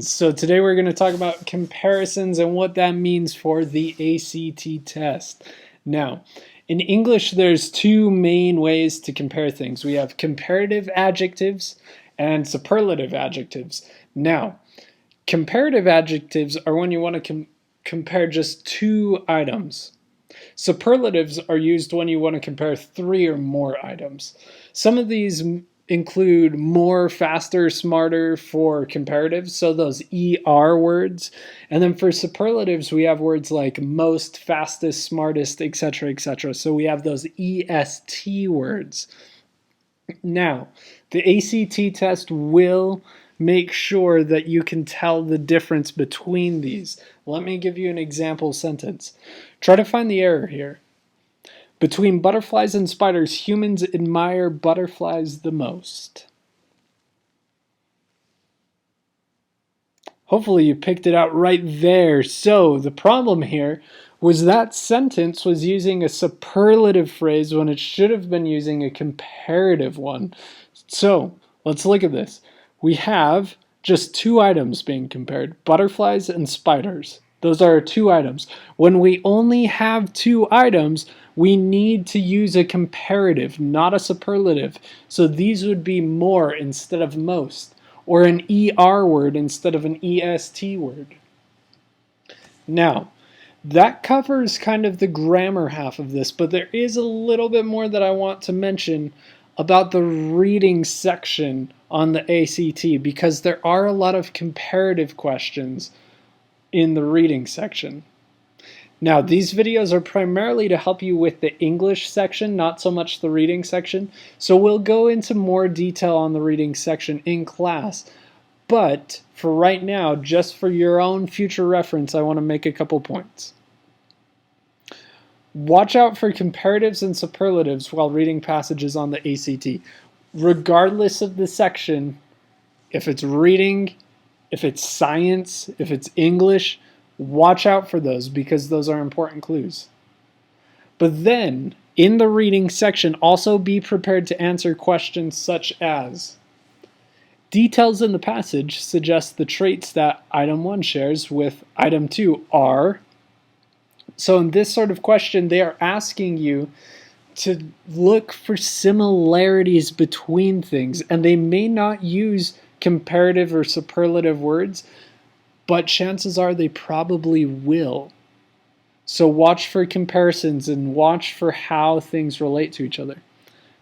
So today we're going to talk about comparisons and what that means for the ACT test. Now, in English, there's two main ways to compare things. We have comparative adjectives and superlative adjectives. Now, comparative adjectives are when you want to compare just two items. Superlatives are used when you want to compare three or more items. Some of these include more, faster, smarter for comparatives, so those ER words. And then for superlatives, we have words like most, fastest, smartest, etc., etc. So we have those EST words. Now, the ACT test will make sure that you can tell the difference between these. Let me give you an example sentence. Try to find the error here. Between butterflies and spiders, humans admire butterflies the most. Hopefully you picked it out right there. So the problem here was that sentence was using a superlative phrase when it should have been using a comparative one. So let's look at this. We have just two items being compared, butterflies and spiders. Those are two items. When we only have two items, we need to use a comparative, not a superlative. So these would be more instead of most, or an ER word instead of an EST word. Now, that covers kind of the grammar half of this, but there is a little bit more that I want to mention about the reading section on the ACT, because there are a lot of comparative questions in the reading section. Now, these videos are primarily to help you with the English section, not so much the reading section. So we'll go into more detail on the reading section in class. But for right now, just for your own future reference, I want to make a couple points. Watch out for comparatives and superlatives while reading passages on the ACT. Regardless of the section, if it's reading, if it's science, if it's English, watch out for those because those are important clues. But then, in the reading section, also be prepared to answer questions such as, details in the passage suggest the traits that item 1 shares with item 2 are. So in this sort of question, they are asking you to look for similarities between things, and they may not use comparative or superlative words, but chances are they probably will. So watch for comparisons and watch for how things relate to each other.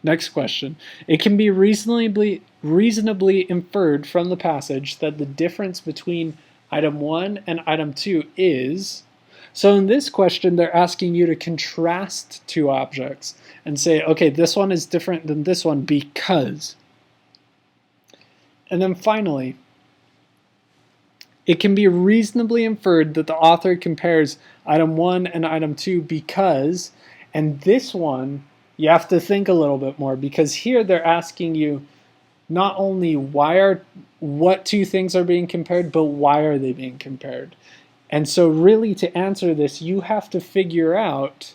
Next question. It can be reasonably inferred from the passage that the difference between item 1 and item 2 is. So in this question, they're asking you to contrast two objects and say, okay, this one is different than this one because. And then finally, it can be reasonably inferred that the author compares item 1 and item 2 because, and this one, you have to think a little bit more because here they're asking you not only what two things are being compared, but why are they being compared? And so really to answer this, you have to figure out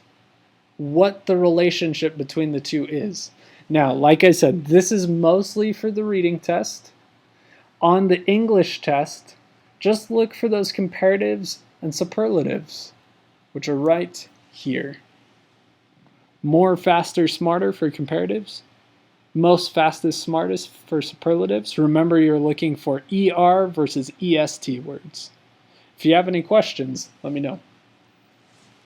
what the relationship between the two is. Now, like I said, this is mostly for the reading test. On the English test, just look for those comparatives and superlatives, which are right here. More, faster, smarter for comparatives. Most, fastest, smartest for superlatives. Remember, you're looking for ER versus EST words. If you have any questions, let me know.